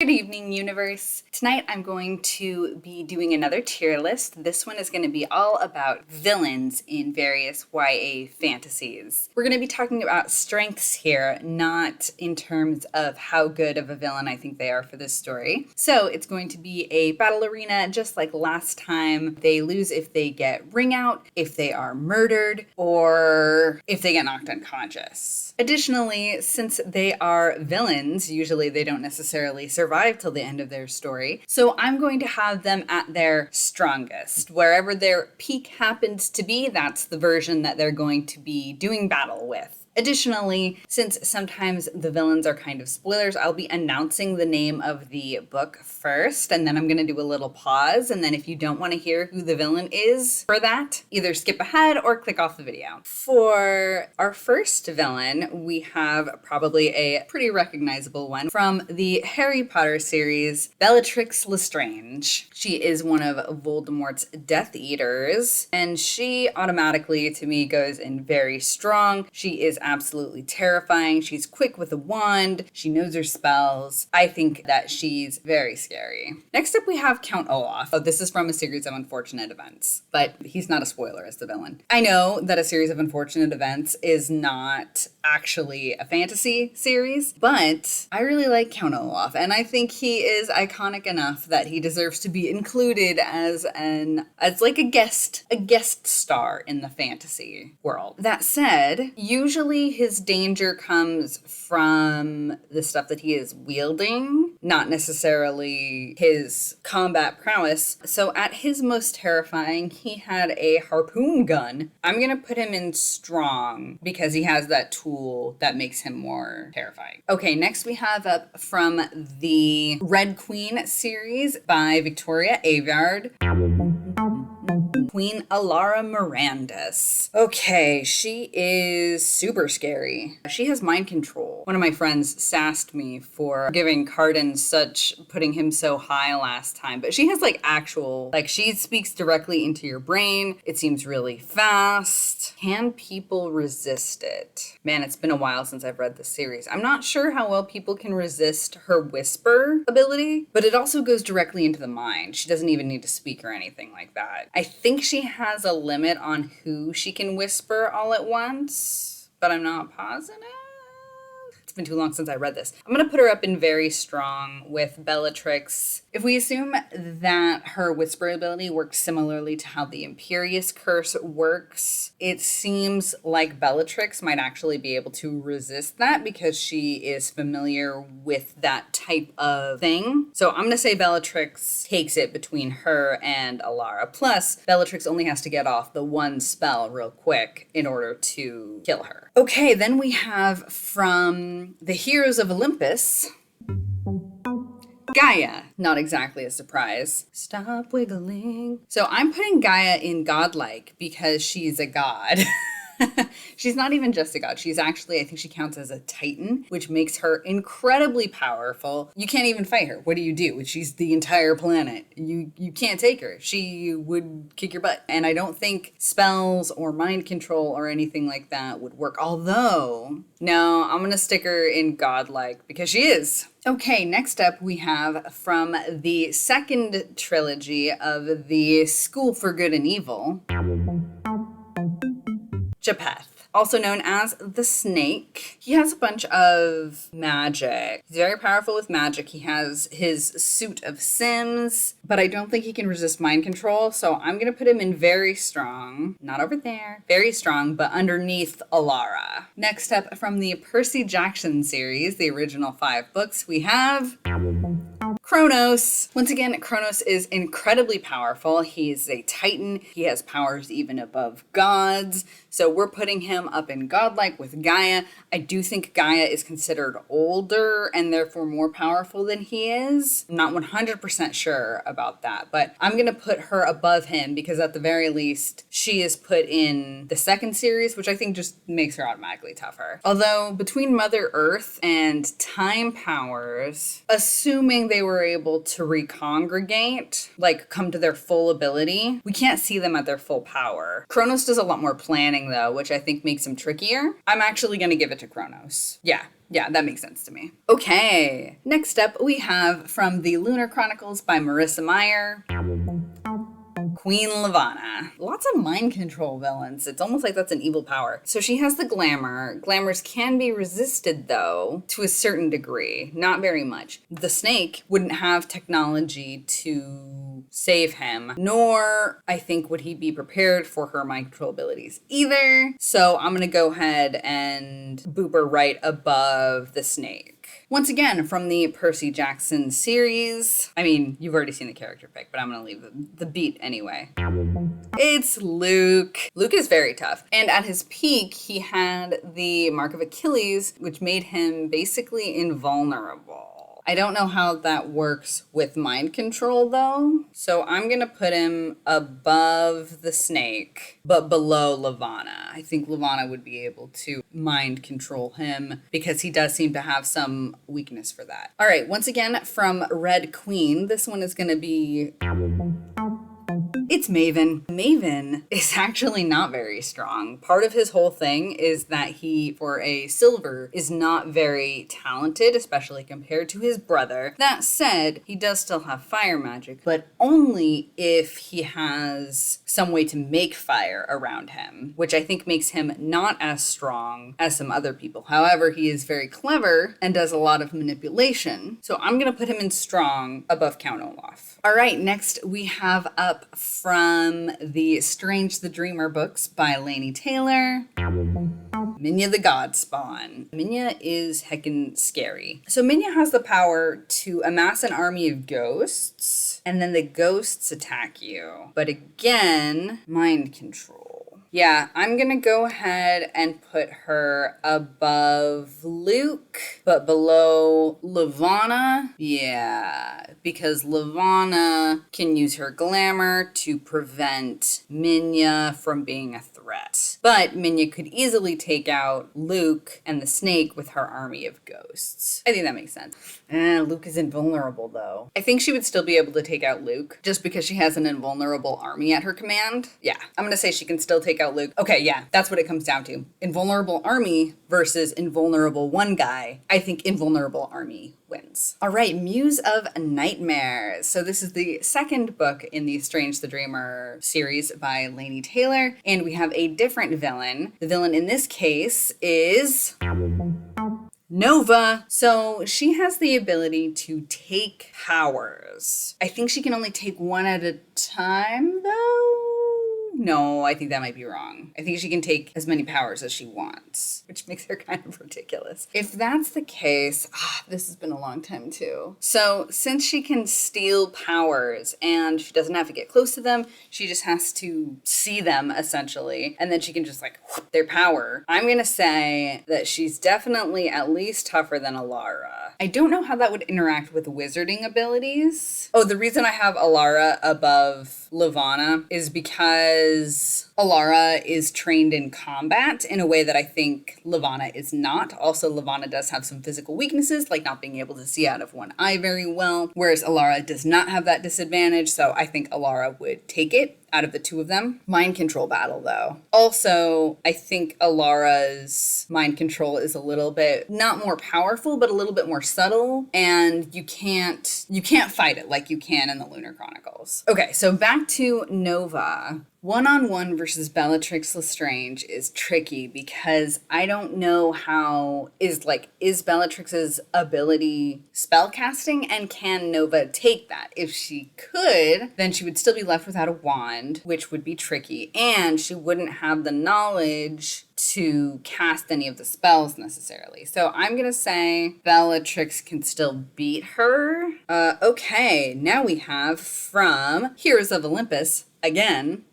Good evening, universe. Tonight I'm going to be doing another tier list. This one is going to be all about villains in various YA fantasies. We're going to be talking about strengths here, not in terms of how good of a villain I think they are for this story. So it's going to be a battle arena just like last time. They lose if they get ring out, if they are murdered, or if they get knocked unconscious. Additionally, since they are villains, usually they don't necessarily survive till the end of their story. So I'm going to have them at their strongest. Wherever their peak happens to be, that's the version that they're going to be doing battle with. Additionally, since sometimes the villains are kind of spoilers, I'll be announcing the name of the book first, and then I'm going to do a little pause, and then if you don't want to hear who the villain is for that, either skip ahead or click off the video. For our first villain, we have probably a pretty recognizable one from the Harry Potter series, Bellatrix Lestrange. She is one of Voldemort's Death Eaters, and she automatically, to me, goes in very strong. She is absolutely terrifying. She's quick with a wand. She knows her spells. I think that she's very scary. Next up, we have Count Olaf. Oh, this is from a series of unfortunate events, but he's not a spoiler as the villain. I know that a series of unfortunate events is not actually a fantasy series, but I really like Count Olaf, and I think he is iconic enough that he deserves to be included as like a guest star in the fantasy world. That said, usually his danger comes from the stuff that he is wielding, not necessarily his combat prowess. So at his most terrifying, he had a harpoon gun. I'm going to put him in strong because he has that tool that makes him more terrifying. Okay, next we have up from the Red Queen series by Victoria Aveyard, Queen Alara Mirandus. Okay, she is super scary. She has mind control. One of my friends sassed me for giving Carden putting him so high last time, but she has she speaks directly into your brain. It seems really fast. Can people resist it? Man, it's been a while since I've read this series. I'm not sure how well people can resist her whisper ability, but it also goes directly into the mind. She doesn't even need to speak or anything like that. I think she has a limit on who she can whisper all at once, but I'm not positive. It's been too long since I read this. I'm going to put her up in very strong with Bellatrix. If we assume that her whisper ability works similarly to how the Imperious Curse works, it seems like Bellatrix might actually be able to resist that because she is familiar with that type of thing. So I'm going to say Bellatrix takes it between her and Alara. Plus, Bellatrix only has to get off the one spell real quick in order to kill her. Okay, then we have from the Heroes of Olympus, Gaia. Not exactly a surprise. Stop wiggling. So I'm putting Gaia in godlike because she's a god. She's not even just a god. She's actually, I think she counts as a titan, which makes her incredibly powerful. You can't even fight her. What do you do? She's the entire planet. You can't take her. She would kick your butt. And I don't think spells or mind control or anything like that would work. Although, no, I'm going to stick her in godlike because she is. Okay, next up we have from the second trilogy of the School for Good and Evil, Japheth, also known as the Snake. He has a bunch of magic. He's very powerful with magic. He has his suit of Sims, but I don't think he can resist mind control, so I'm going to put him in very strong. Not over there. Very strong, but underneath Alara. Next up from the Percy Jackson series, the original 5 books, we have Chronos. Once again, Chronos is incredibly powerful. He's a titan. He has powers even above gods. So we're putting him up in godlike with Gaia. I do think Gaia is considered older and therefore more powerful than he is. I'm not 100% sure about that, but I'm going to put her above him because at the very least, she is put in the second series, which I think just makes her automatically tougher. Although between Mother Earth and time powers, assuming assuming they were able to recongregate, like come to their full ability. We can't see them at their full power. Chronos does a lot more planning though, which I think makes him trickier. I'm actually going to give it to Chronos. Yeah, that makes sense to me. Okay, next up we have from the Lunar Chronicles by Marissa Meyer, Queen Levana. Lots of mind control villains. It's almost like that's an evil power. So she has the glamour. Glamours can be resisted though, to a certain degree, not very much. The snake wouldn't have technology to save him, nor I think would he be prepared for her mind control abilities either. So I'm gonna go ahead and boop her right above the snake. Once again, from the Percy Jackson series. I mean, you've already seen the character pick, but I'm going to leave the beat anyway. It's Luke. Luke is very tough. And at his peak, he had the Mark of Achilles, which made him basically invulnerable. I don't know how that works with mind control though. So I'm going to put him above the snake, but below Levana. I think Levana would be able to mind control him because he does seem to have some weakness for that. All right, once again from Red Queen, this one is going to be... It's Maven. Maven is actually not very strong. Part of his whole thing is that he, for a silver, is not very talented, especially compared to his brother. That said, he does still have fire magic, but only if he has some way to make fire around him, which I think makes him not as strong as some other people. However, he is very clever and does a lot of manipulation. So I'm going to put him in strong above Count Olaf. All right, next we have up from the Strange the Dreamer books by Laini Taylor, Minya the God Spawn. Minya is heckin' scary. So Minya has the power to amass an army of ghosts, and then the ghosts attack you. But again, mind control. Yeah, I'm gonna go ahead and put her above Luke, but below Levana. Yeah, because Levana can use her glamour to prevent Minya from being a threat. But Minya could easily take out Luke and the snake with her army of ghosts. I think that makes sense. Luke is invulnerable though. I think she would still be able to take out Luke just because she has an invulnerable army at her command. Yeah, I'm gonna say she can still take out Luke. Okay, yeah, that's what it comes down to. Invulnerable army versus invulnerable one guy. I think invulnerable army wins. All right, Muse of Nightmares. So this is the second book in the Strange the Dreamer series by Laini Taylor, and we have a different villain. The villain in this case is... Nova. So she has the ability to take powers. I think she can only take one at a time though? No, I think that might be wrong. I think she can take as many powers as she wants, which makes her kind of ridiculous. If that's the case, this has been a long time too. So since she can steal powers and she doesn't have to get close to them, she just has to see them essentially, and then she can just like whoop their power. I'm gonna say that she's definitely at least tougher than Alara. I don't know how that would interact with wizarding abilities. Oh, the reason I have Alara above Levana is because Alara is trained in combat in a way that I think Levana is not. Also, Levana does have some physical weaknesses, like not being able to see out of one eye very well, whereas Alara does not have that disadvantage, so I think Alara would take it out of the two of them. Mind control battle, though. Also, I think Alara's mind control is a little bit, not more powerful, but a little bit more subtle, and you can't fight it like you can in the Lunar Chronicles. Okay, so back to Nova. One-on-one versus Bellatrix Lestrange is tricky because I don't know how is Bellatrix's ability spellcasting, and can Nova take that? If she could, then she would still be left without a wand, which would be tricky, and she wouldn't have the knowledge to cast any of the spells necessarily. So I'm gonna say Bellatrix can still beat her. Okay, now we have from Heroes of Olympus, again,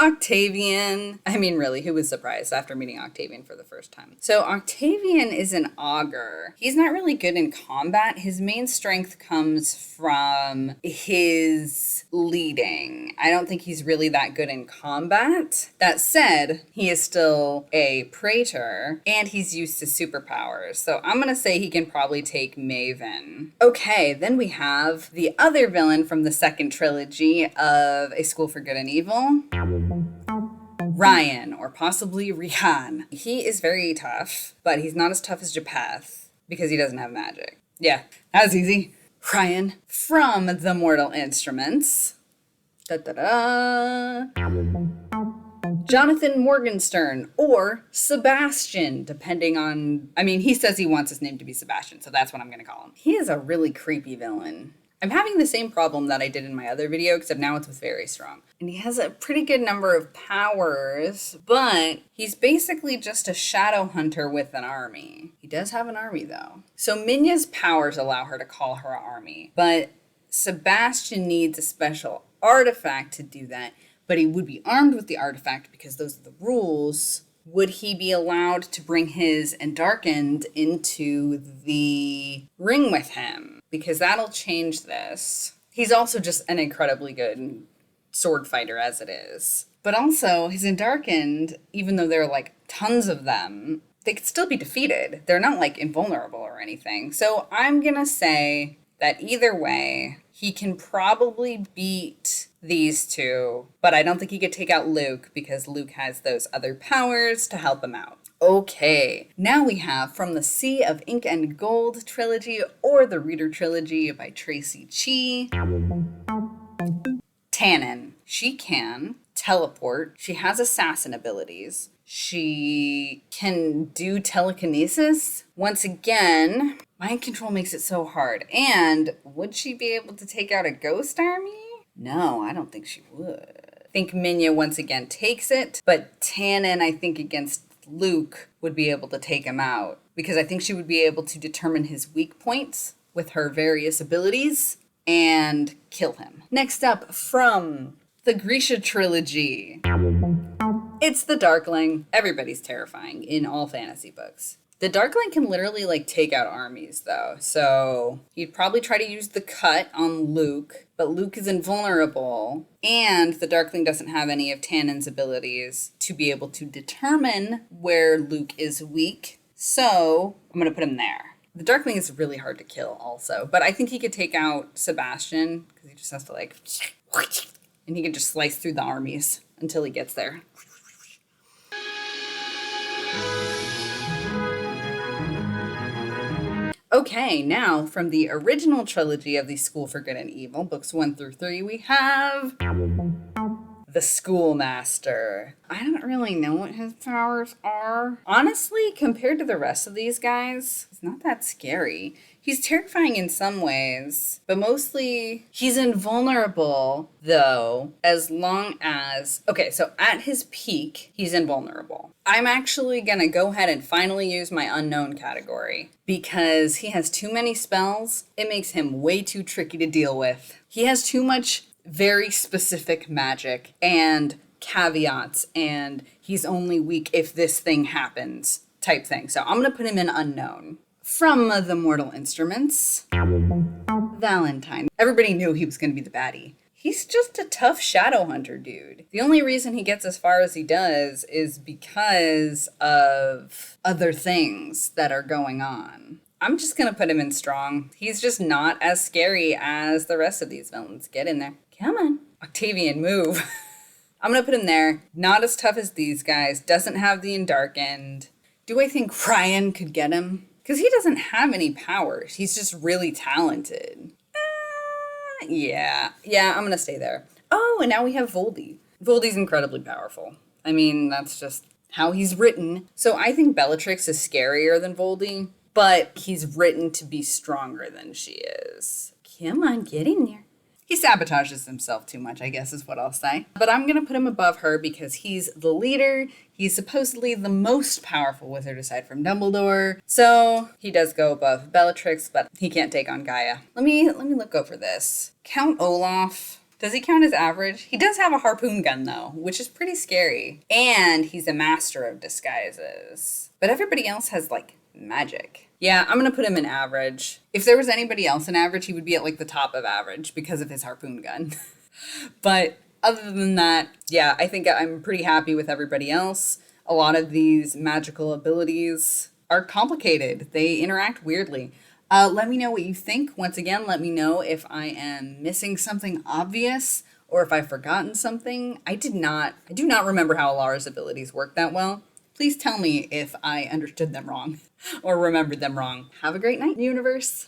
Octavian. I mean, really, who was surprised after meeting Octavian for the first time? So Octavian is an augur. He's not really good in combat. His main strength comes from his leading. I don't think he's really that good in combat. That said, he is still a praetor, and he's used to superpowers. So I'm going to say he can probably take Maven. Okay, then we have the other villain from the second trilogy of A School for Good and Evil. Ryan, or possibly Rihan. He is very tough, but he's not as tough as Japheth because he doesn't have magic. Yeah, that was easy. Ryan from the Mortal Instruments. Da-da-da. Jonathan Morgenstern, or Sebastian, depending on... I mean, he says he wants his name to be Sebastian, so that's what I'm going to call him. He is a really creepy villain. I'm having the same problem that I did in my other video, except now it's with very strong. And he has a pretty good number of powers, but he's basically just a shadow hunter with an army. He does have an army, though. So Minya's powers allow her to call her army, but Sebastian needs a special artifact to do that, but he would be armed with the artifact because those are the rules. Would he be allowed to bring his Endarkened into the ring with him? Because that'll change this. He's also just an incredibly good sword fighter as it is. But also, his Endarkened, even though there are like tons of them, they could still be defeated. They're not like invulnerable or anything. So I'm gonna say that either way, he can probably beat these two, but I don't think he could take out Luke because Luke has those other powers to help him out. Okay, now we have From the Sea of Ink and Gold trilogy or the Reader trilogy by Traci Chee. Tannen. She can teleport. She has assassin abilities. She can do telekinesis. Once again, mind control makes it so hard. And would she be able to take out a ghost army? No, I don't think she would. I think Minya once again takes it, but Tannen, I think against Luke, would be able to take him out because I think she would be able to determine his weak points with her various abilities and kill him. Next up, from the Grisha trilogy. It's the Darkling. Everybody's terrifying in all fantasy books. The Darkling can literally like take out armies though. So he'd probably try to use the cut on Luke, but Luke is invulnerable and the Darkling doesn't have any of Tannen's abilities to be able to determine where Luke is weak. So I'm going to put him there. The Darkling is really hard to kill also, but I think he could take out Sebastian because he just has to like, and he can just slice through the armies until he gets there. Okay, now from the original trilogy of the School for Good and Evil, books 1 through 3, we have the Schoolmaster. I don't really know what his powers are. Honestly, compared to the rest of these guys, he's not that scary. He's terrifying in some ways, but mostly he's invulnerable, though, as long as... Okay, so at his peak, he's invulnerable. I'm actually going to go ahead and finally use my unknown category because he has too many spells. It makes him way too tricky to deal with. He has too much very specific magic and caveats, and he's only weak if this thing happens type thing. So I'm going to put him in unknown. From the Mortal Instruments, Valentine. Everybody knew he was going to be the baddie. He's just a tough shadow hunter dude. The only reason he gets as far as he does is because of other things that are going on. I'm just going to put him in strong. He's just not as scary as the rest of these villains. Get in there. Come on. Octavian, move. I'm going to put him there. Not as tough as these guys. Doesn't have the Endarkened. Do I think Ryan could get him? Because he doesn't have any powers. He's just really talented. Yeah, I'm going to stay there. Oh, and now we have Voldy. Voldy's incredibly powerful. I mean, that's just how he's written. So I think Bellatrix is scarier than Voldy, but he's written to be stronger than she is. Come on, get in there. He sabotages himself too much, I guess is what I'll say. But I'm going to put him above her because he's the leader. He's supposedly the most powerful wizard aside from Dumbledore. So he does go above Bellatrix, but he can't take on Gaia. Let me look over this. Count Olaf. Does he count as average? He does have a harpoon gun, though, which is pretty scary. And he's a master of disguises. But everybody else has, like, magic. Yeah, I'm gonna put him in average. If there was anybody else in average, he would be at, like, the top of average because of his harpoon gun. But other than that, yeah, I think I'm pretty happy with everybody else. A lot of these magical abilities are complicated. They interact weirdly. Let me know what you think. Once again, let me know if I am missing something obvious or if I've forgotten something. I do not remember how Alara's abilities work that well. Please tell me if I understood them wrong or remembered them wrong. Have a great night, universe.